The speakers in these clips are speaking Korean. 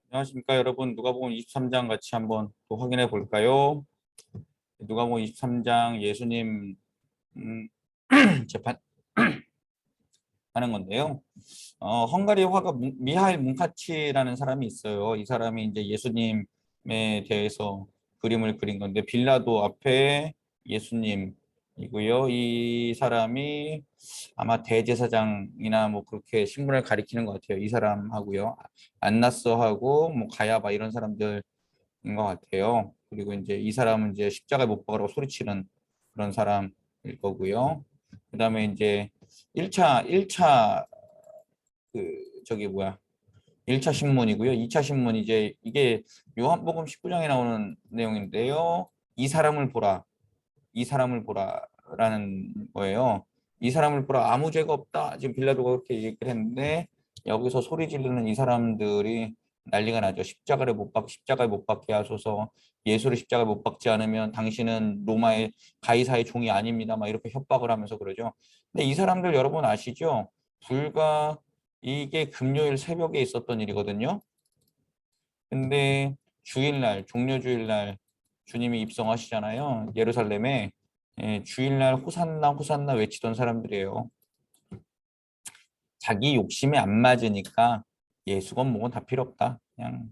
안녕하십니까 여러분. 누가복음 23장 같이 한번 또 확인해 볼까요? 누가복음 23장 예수님 재판하는 건데요. 헝가리 화가 미하일 뭉카치라는 사람이 있어요. 이 사람이 이제 예수님에 대해서 그림을 그린 건데 빌라도 앞에 예수님이고요. 이 사람이 아마 대제사장이나 뭐 그렇게 신분을 가리키는 것 같아요. 이 사람하고요. 안나스하고 뭐 가야바 이런 사람들 것 같아요. 그리고 이제 이 사람은 이제 십자가에 못 박으라고 소리치는 그런 사람일 거고요. 그다음에 이제 1차 저기 뭐야? 1차 신문이고요. 2차 신문 이제 이게 요한복음 19장에 나오는 내용인데요. 이 사람을 보라. 이 사람을 보라라는 거예요. 이 사람을 보라. 아무 죄가 없다. 지금 빌라도가 그렇게 얘기를 했는데 여기서 소리 지르는 이 사람들이 난리가 나죠. 십자가에 못 박게 하소서. 예수를 십자가에 못 박지 않으면 당신은 로마의 가이사의 종이 아닙니다. 막 이렇게 협박을 하면서 그러죠. 근데 이 사람들 여러분 아시죠? 불과 이게 금요일 새벽에 있었던 일이거든요. 근데 주일날, 종려주일날 주님이 입성하시잖아요. 예루살렘에. 주일날 호산나 호산나 외치던 사람들이에요. 자기 욕심에 안 맞으니까 예수건 뭐건 다 필요 없다. 그냥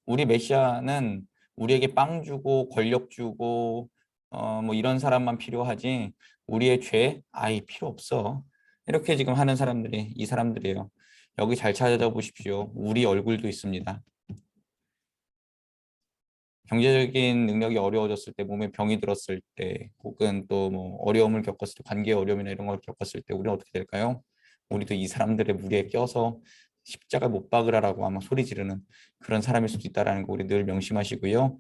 우리 메시아는 우리에게 빵 주고 권력 주고 뭐 이런 사람만 필요하지 우리의 죄 아예 필요 없어. 이렇게 지금 하는 사람들이 이 사람들이에요. 여기 잘 찾아보십시오. 우리 얼굴도 있습니다. 경제적인 능력이 어려워졌을 때, 몸에 병이 들었을 때, 혹은 또 뭐 어려움을 겪었을 때, 관계 어려움이나 이런 걸 겪었을 때 우리는 어떻게 될까요? 우리도 이 사람들의 무리에 껴서 십자가 못 박으라라고 아마 소리 지르는 그런 사람일 수도 있다라는 거 우리 늘 명심하시고요.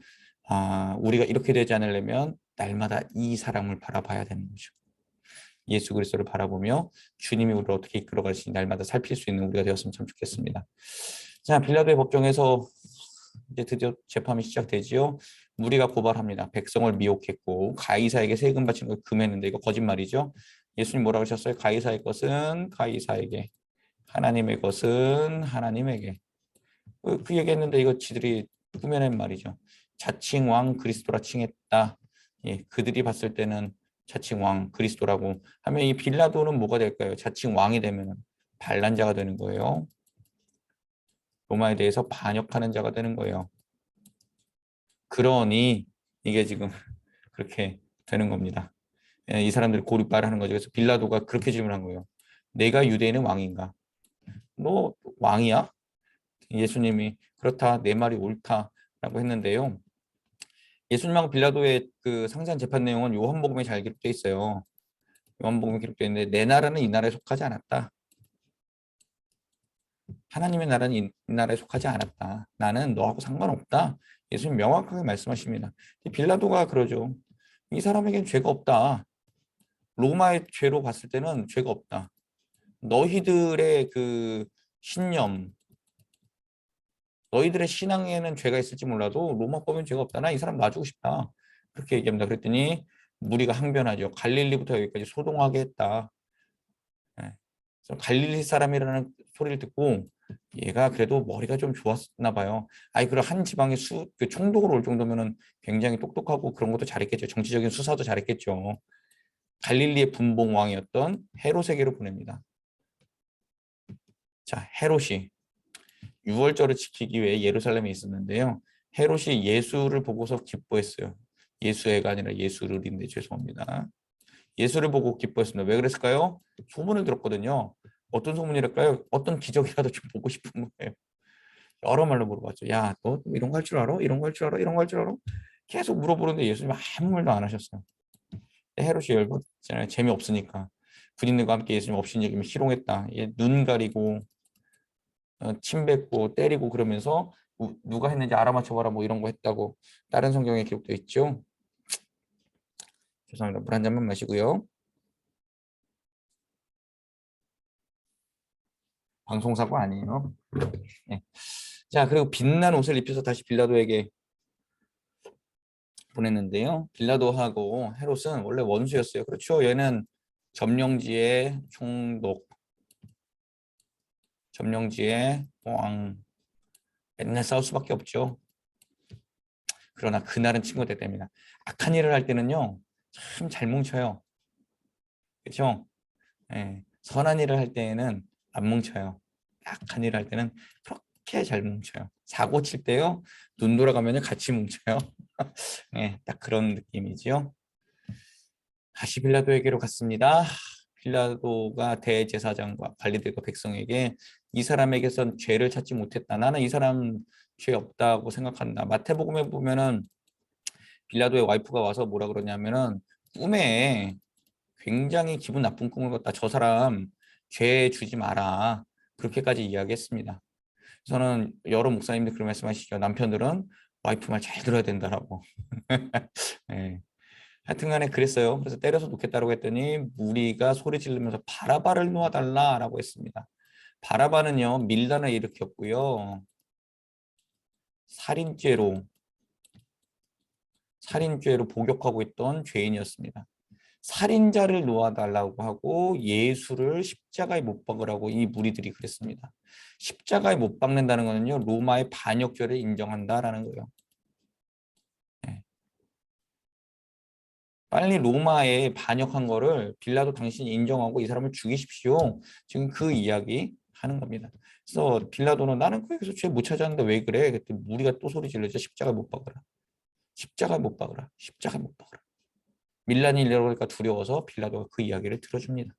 우리가 이렇게 되지 않으려면 날마다 이 사람을 바라봐야 되는 거죠. 예수 그리스도를 바라보며 주님이 우리를 어떻게 이끌어 가시니 날마다 살필 수 있는 우리가 되었으면 참 좋겠습니다. 자, 빌라도의 법정에서 이제 드디어 재판이 시작되지요. 무리가 고발합니다. 백성을 미혹했고 가이사에게 세금 바치는 걸 금했는데 이거 거짓말이죠. 예수님 뭐라고 하셨어요? 가이사의 것은 가이사에게, 하나님의 것은 하나님에게. 그 얘기했는데 이거 지들이 꾸며낸 말이죠. 자칭 왕 그리스도라 칭했다. 예, 그들이 봤을 때는 자칭 왕 그리스도라고 하면 이 빌라도는 뭐가 될까요? 자칭 왕이 되면 반란자가 되는 거예요. 로마에 대해서 반역하는 자가 되는 거예요. 그러니 이게 지금 그렇게 되는 겁니다. 이 사람들이 고립발을 하는 거죠. 그래서 빌라도가 그렇게 질문한 거예요. 내가 유대인의 왕인가? 너 왕이야? 예수님이 그렇다, 내 말이 옳다라고 했는데요. 예수님하고 빌라도의 그 상세한 재판 내용은 요한복음에 잘 기록되어 있어요. 요한복음에 기록되어 있는데 내 나라는 이 나라에 속하지 않았다. 하나님의 나라는 이 나라에 속하지 않았다. 나는 너하고 상관없다. 예수님 명확하게 말씀하십니다. 빌라도가 그러죠. 이 사람에겐 죄가 없다. 로마의 죄로 봤을 때는 죄가 없다. 너희들의 그 신념, 너희들의 신앙에는 죄가 있을지 몰라도 로마법엔 죄가 없다. 나 이 사람 놔주고 싶다. 그렇게 얘기합니다. 그랬더니 무리가 항변하죠. 갈릴리부터 여기까지 소동하게 했다. 예. 그래서 갈릴리 사람이라는 소리를 듣고 얘가 그래도 머리가 좀 좋았나 봐요. 아이 그럼 한 지방에 그 총독으로 올 정도면은 굉장히 똑똑하고 그런 것도 잘했겠죠. 정치적인 수사도 잘했겠죠. 갈릴리의 분봉 왕이었던 헤롯에게로 보냅니다. 자, 헤롯이 유월절을 지키기 위해 예루살렘에 있었는데요. 헤롯이 예수를 보고서 기뻐했어요. 예수애가 아니라 예수를인데 죄송합니다. 예수를 보고 기뻐했습니다. 왜 그랬을까요? 소문을 들었거든요. 어떤 소문이랄까요? 어떤 기적이라도 좀 보고 싶은 거예요. 여러 말로 물어봤죠. 야, 너 이런 거 할 줄 알아? 이런 거 할 줄 알아? 이런 거 할 줄 알아? 계속 물어보는데 예수님 아무 말도 안 하셨어요. 헤롯이 열받잖아요. 재미없으니까. 군인들과 함께 예수님 없인 얘기면 희롱했다. 눈 가리고 침 뱉고 때리고 그러면서 누가 했는지 알아맞혀봐라 뭐 이런 거 했다고 다른 성경에 기록되어 있죠. 죄송합니다. 물 한 잔만 마시고요. 방송사고 아니에요. 네. 자, 그리고 빛난 옷을 입혀서 다시 빌라도에게 보냈는데요. 빌라도하고 헤롯은 원래 원수였어요. 그렇죠. 얘는 점령지의 총독, 점령지의 왕, 맨날 싸울 수밖에 없죠. 그러나 그날은 친구들 됩니다. 악한 일을 할 때는요, 참 잘 뭉쳐요. 그렇죠? 예, 선한 일을 할 때에는 안 뭉쳐요. 악한 일을 할 때는 그렇게 잘 뭉쳐요. 사고 칠 때요, 눈 돌아가면 같이 뭉쳐요. 예, 딱 그런 느낌이죠. 다시 빌라도에게로 갔습니다. 빌라도가 대제사장과 관리들과 백성에게 이 사람에게선 죄를 찾지 못했다. 나는 이 사람 죄 없다고 생각한다. 마태복음에 보면은 빌라도의 와이프가 와서 뭐라 그러냐면은 꿈에 굉장히 기분 나쁜 꿈을 꿨다. 저 사람 죄 주지 마라. 그렇게까지 이야기했습니다. 저는 여러 목사님들 그런 말씀하시죠. 남편들은 와이프 말 잘 들어야 된다라고. 네. 하여튼간에 그랬어요. 그래서 때려서 놓겠다고 했더니 무리가 소리 지르면서 바라바를 놓아달라라고 했습니다. 바라바는요 밀란을 일으켰고요. 살인죄로 복역하고 있던 죄인이었습니다. 살인자를 놓아달라고 하고 예수를 십자가에 못 박으라고 이 무리들이 그랬습니다. 십자가에 못 박는다는 것은요 로마의 반역죄를 인정한다라는 거예요. 네. 빨리 로마에 반역한 거를 빌라도 당신이 인정하고 이 사람을 죽이십시오. 지금 그 이야기 하는 겁니다. 그래서 빌라도는 나는 거기서 죄 못 찾았는데 왜 그래? 그때 무리가 또 소리 질르죠. 십자가 못 박으라. 십자가 못 박으라. 십자가 못 박으라. 밀란이 일어날까 두려워서 빌라도가 그 이야기를 들어줍니다.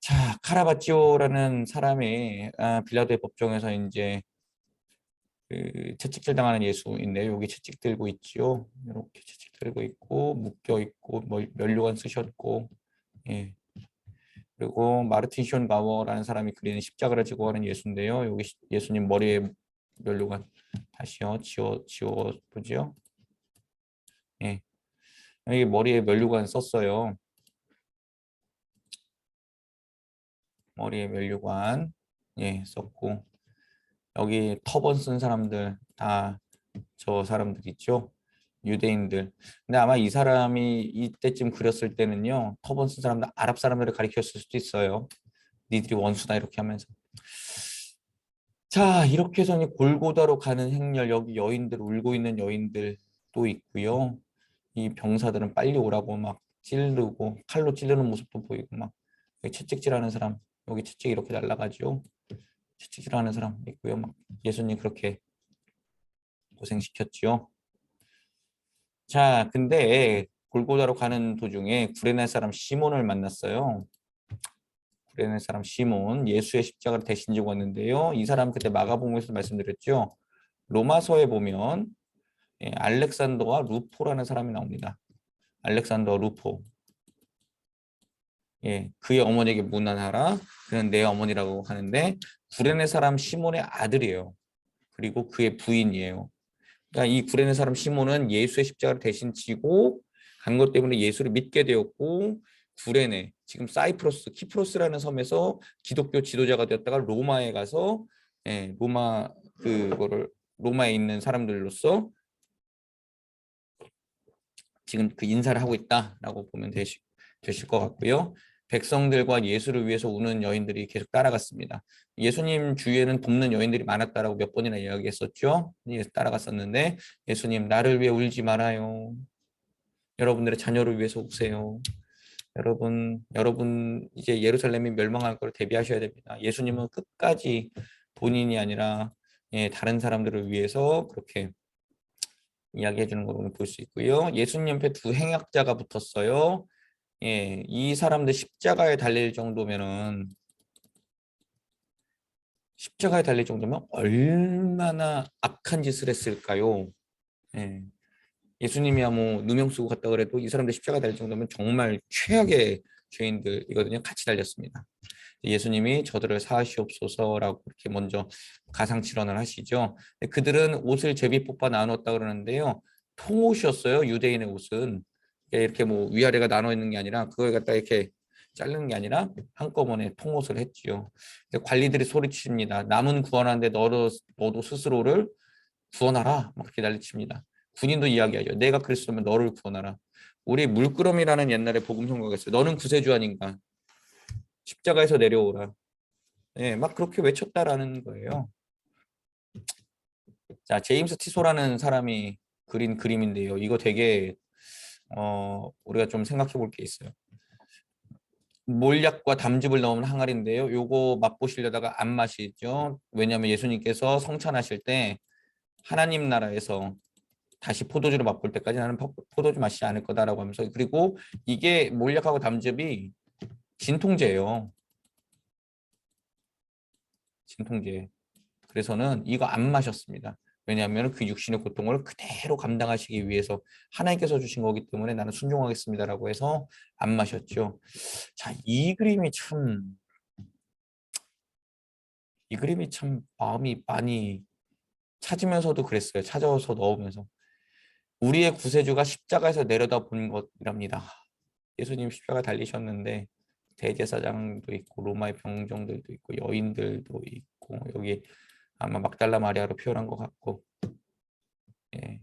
자, 카라바찌오라는 사람이 빌라도의 법정에서 이제 그 채찍질 당하는 예수인데요. 여기 채찍 들고 있지요. 이렇게 채찍 들고 있고 묶여 있고 면류관 쓰셨고, 예. 그리고 마르틴 쇼가워라는 사람이 그리는 십자가를 지고 가는 예수인데요. 여기 예수님 머리에 면류관 다시요 지워 보죠. 예. 여기 머리에 면류관 썼어요. 머리에 면류관 예 썼고 여기 터번 쓴 사람들 다 저 사람들 있죠. 유대인들. 근데 아마 이 사람이 이때쯤 그렸을 때는요. 터번 쓴 사람들 아랍 사람들을 가리켰을 수도 있어요. 니들이 원수다 이렇게 하면서. 자 이렇게 해서 골고다로 가는 행렬 여기 여인들 울고 있는 여인들도 있고요. 이 병사들은 빨리 오라고 막 찌르고 칼로 찌르는 모습도 보이고 막 채찍질하는 사람 여기 채찍 이렇게 날라가죠. 채찍질하는 사람 있고요. 막 예수님 그렇게 고생시켰지요. 자, 근데 골고다로 가는 도중에 구레네 사람 시몬을 만났어요. 구레네 사람 시몬, 예수의 십자가를 대신 지고 왔는데요. 이 사람 그때 마가복음에서 말씀드렸죠. 로마서에 보면 알렉산더와 루포라는 사람이 나옵니다. 알렉산더 루포. 예, 그의 어머니에게 문안하라. 그는 내 어머니라고 하는데 구레네 사람 시몬의 아들이에요. 그리고 그의 부인이에요. 그러니까 이 구레네 사람 시몬은 예수의 십자가를 대신 지고 간 것 때문에 예수를 믿게 되었고 구레네 지금 사이프러스 키프로스라는 섬에서 기독교 지도자가 되었다가 로마에 가서 로마에 있는 사람들로서 지금 그 인사를 하고 있다라고 보면 되실 것 같고요. 백성들과 예수를 위해서 우는 여인들이 계속 따라갔습니다. 예수님 주위에는 돕는 여인들이 많았다라고 몇 번이나 이야기했었죠. 따라갔었는데 예수님 나를 위해 울지 말아요. 여러분들의 자녀를 위해서 우세요. 여러분 이제 예루살렘이 멸망할 걸 대비하셔야 됩니다. 예수님은 끝까지 본인이 아니라 다른 사람들을 위해서 그렇게 이야기해 주는 걸 볼 수 있고요. 예수님 옆에 두 행악자가 붙었어요. 예, 이 사람들 십자가에 달릴 정도면은 얼마나 악한 짓을 했을까요? 예. 예수님이야 뭐 누명 쓰고 갔다 그래도 이 사람들 십자가에 달릴 정도면 정말 최악의 죄인들이거든요. 같이 달렸습니다. 예수님이 저들을 사하시옵소서라고 이렇게 먼저 가상칠언을 하시죠. 그들은 옷을 제비 뽑아 나눴다 그러는데요. 통옷이었어요. 유대인의 옷은 이렇게 뭐 위아래가 나눠 있는 게 아니라 그걸 갖다 이렇게 자르는 게 아니라 한꺼번에 통옷을 했지요. 관리들이 소리칩니다. 남은 구원하는데 너도 스스로를 구원하라. 막 그렇게 난리칩니다. 군인도 이야기하죠. 내가 그리스도면 너를 구원하라. 우리 물끄러미라는 옛날에 복음 선거가 있어요. 너는 구세주 아닌가? 십자가에서 내려오라. 예, 막 그렇게 외쳤다라는 거예요. 자, 제임스 티소라는 사람이 그린 그림인데요. 이거 되게 우리가 좀 생각해 볼 게 있어요. 몰약과 담즙을 넣은 항아리인데요. 요거 맛보시려다가 안 마시죠. 왜냐하면 예수님께서 성찬하실 때 하나님 나라에서 다시 포도주를 맛볼 때까지 나는 포도주 마시지 않을 거다라고 하면서, 그리고 이게 몰약하고 담즙이 진통제예요. 진통제. 그래서는 이거 안 마셨습니다. 왜냐하면 그 육신의 고통을 그대로 감당하시기 위해서 하나님께서 주신 거기 때문에 나는 순종하겠습니다라고 해서 안 마셨죠. 자, 이 그림이 참 마음이 많이 찾으면서도 그랬어요. 찾아서 넣으면서. 우리의 구세주가 십자가에서 내려다 본 것이랍니다. 예수님 십자가 달리셨는데 대제사장도 있고 로마의 병정들도 있고 여인들도 있고, 여기 아마 막달라 마리아로 표현한 것 같고, 예.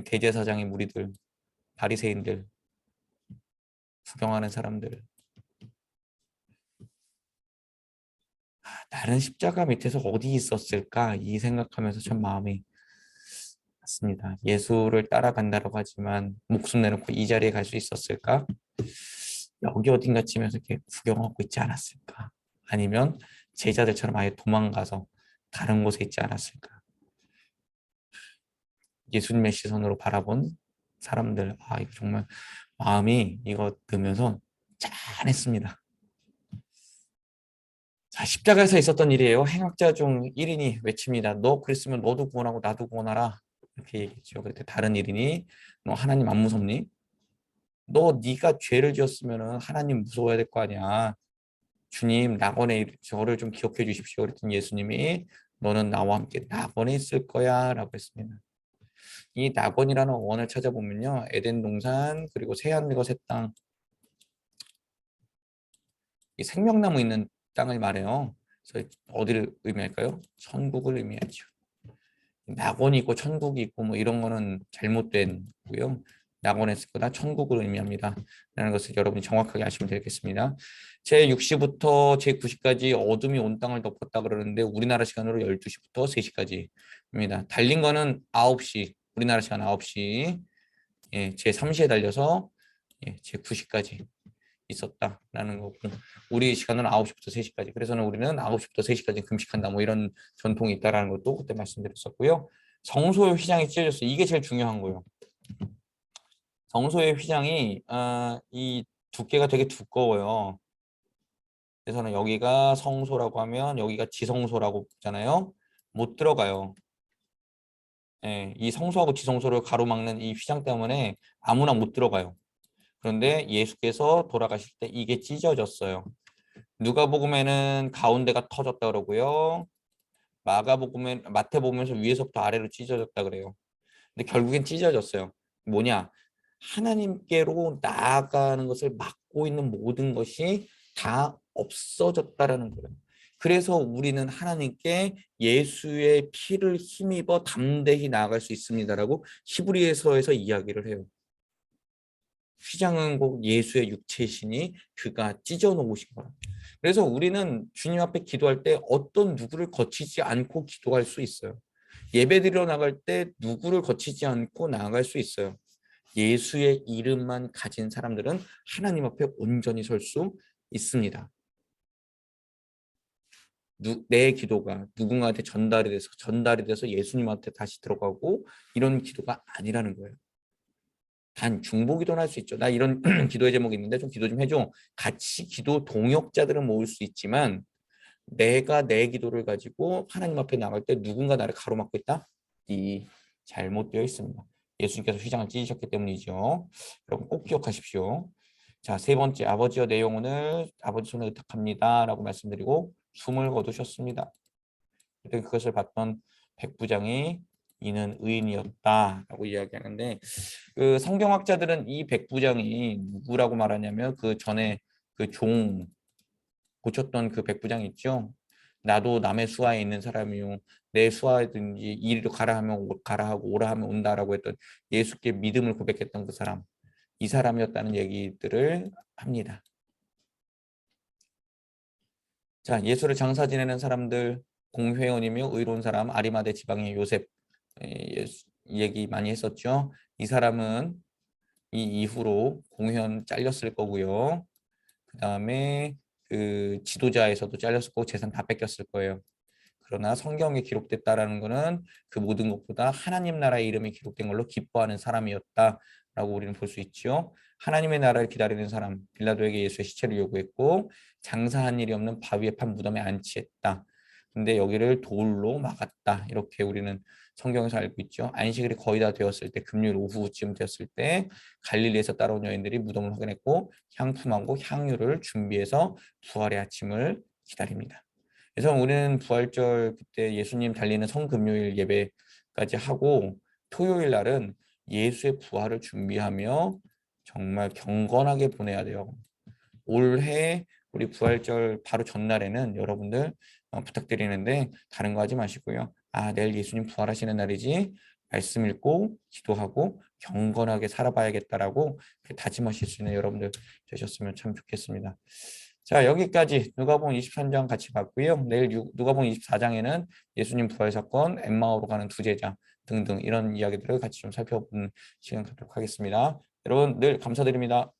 대제사장의 무리들, 바리새인들, 구경하는 사람들, 다른 십자가 밑에서 어디 있었을까 이 생각하면서 참 마음이 맞습니다. 예수를 따라간다고 하지만 목숨 내놓고 이 자리에 갈 수 있었을까? 여기 어딘가 치면서 이렇게 구경하고 있지 않았을까? 아니면 제자들처럼 아예 도망가서 다른 곳에 있지 않았을까? 예수님의 시선으로 바라본 사람들, 아 이거 정말 마음이 이거 들으면서 짠했습니다. 자, 십자가에서 있었던 일이에요. 행악자 중 1인이 외칩니다. 너 그랬으면 너도 구원하고 나도 구원하라. 이렇게 얘기했죠. 그때 다른 1인이 너 하나님 안 무섭니? 너 네가 죄를 지었으면 하나님 무서워야 될 거 아니야. 주님 낙원에 저를 좀 기억해 주십시오. 그랬더니 예수님이 너는 나와 함께 낙원에 있을 거야 라고 했습니다. 이 낙원이라는 원을 찾아보면요, 에덴 동산 그리고 새하늘과 새 땅, 이 생명나무 있는 땅을 말해요. 그래서 어디를 의미할까요? 천국을 의미하죠. 낙원이 있고 천국이 있고 뭐 이런 거는 잘못된 고요. 낙원에서보다 천국을 의미합니다. 라는 것을 여러분이 정확하게 아시면 되겠습니다. 제6시부터 제9시까지 어둠이 온 땅을 덮었다 그러는데 우리나라 시간으로 12시부터 3시까지입니다. 달린 거는 9시, 우리나라 시간 9시, 예, 제3시에 달려서 예, 제9시까지 있었다라는 거고, 우리 시간은 9시부터 3시까지. 그래서는 우리는 9시부터 3시까지 금식한다. 뭐 이런 전통이 있다라는 것도 그때 말씀드렸었고요. 성소의 휘장이 찢어졌어요. 이게 제일 중요한 거예요. 성소의 휘장이 이 두께가 되게 두꺼워요. 그래서는 여기가 성소라고 하면 여기가 지성소라고 보잖아요. 못 들어가요. 예, 이 성소하고 지성소를 가로막는 이 휘장 때문에 아무나 못 들어가요. 그런데 예수께서 돌아가실 때 이게 찢어졌어요. 누가복음에는 가운데가 터졌다 그러고요. 마태복음에서 위에서부터 아래로 찢어졌다 그래요. 근데 결국엔 찢어졌어요. 뭐냐? 하나님께로 나아가는 것을 막고 있는 모든 것이 다 없어졌다라는 거예요. 그래서 우리는 하나님께 예수의 피를 힘입어 담대히 나아갈 수 있습니다라고 히브리서에서 이야기를 해요. 휘장은 곧 예수의 육체시니 그가 찢어 놓으신 거라. 그래서 우리는 주님 앞에 기도할 때 어떤 누구를 거치지 않고 기도할 수 있어요. 예배드리러 나갈 때 누구를 거치지 않고 나아갈 수 있어요. 예수의 이름만 가진 사람들은 하나님 앞에 온전히 설 수 있습니다. 내 기도가 누군가한테 전달이 돼서 예수님한테 다시 들어가고 이런 기도가 아니라는 거예요. 단 중보기도는 할 수 있죠. 나 이런 기도의 제목이 있는데 좀 기도 좀 해줘. 같이 기도 동역자들은 모을 수 있지만 내가 내 기도를 가지고 하나님 앞에 나갈 때 누군가 나를 가로막고 있다? 이 잘못되어 있습니다. 예수님께서 휘장을 찢으셨기 때문이죠. 여러분 꼭 기억하십시오. 자, 세 번째, 아버지여 내 영혼을 아버지 손에 의탁합니다 라고 말씀드리고 숨을 거두셨습니다. 그것을 봤던 백부장이 이는 의인이었다라고 이야기하는데, 그 성경학자들은 이 백부장이 누구라고 말하냐면 그 전에 그 종 고쳤던 그 백부장 있죠. 나도 남의 수하에 있는 사람이요 내 수하든지 이리로 가라 하면 가라 하고 오라 하면 온다라고 했던 예수께 믿음을 고백했던 그 사람, 이 사람이었다는 얘기들을 합니다. 자, 예수를 장사 지내는 사람들, 공회원이며 의로운 사람 아리마대 지방의 요셉 얘기 많이 했었죠. 이 사람은 이 이후로 공회원 잘렸을 거고요. 그 다음에 그 지도자에서도 잘렸고 재산 다 뺏겼을 거예요. 그러나 성경에 기록됐다라는 것은 그 모든 것보다 하나님 나라의 이름이 기록된 걸로 기뻐하는 사람이었다라고 우리는 볼 수 있죠. 하나님의 나라를 기다리는 사람, 빌라도에게 예수의 시체를 요구했고 장사한 일이 없는 바위에 판 무덤에 안치했다. 근데 여기를 돌로 막았다. 이렇게 우리는 성경에서 알고 있죠. 안식일이 거의 다 되었을 때, 금요일 오후쯤 되었을 때 갈릴리에서 따라온 여인들이 무덤을 확인했고 향품하고 향유를 준비해서 부활의 아침을 기다립니다. 그래서 우리는 부활절 그때 예수님 달리는 성금요일 예배까지 하고 토요일 날은 예수의 부활을 준비하며 정말 경건하게 보내야 돼요. 올해 우리 부활절 바로 전날에는 여러분들 부탁드리는데 다른 거 하지 마시고요. 아, 내일 예수님 부활하시는 날이지. 말씀 읽고 기도하고 경건하게 살아봐야겠다라고 다짐하실 수 있는 여러분들 되셨으면 참 좋겠습니다. 자, 여기까지 누가복음 23장 같이 봤고요. 내일 누가복음 24장에는 예수님 부활 사건, 엠마오로 가는 두 제자 등등 이런 이야기들을 같이 좀 살펴보는 시간 갖도록 하겠습니다. 여러분 늘 감사드립니다.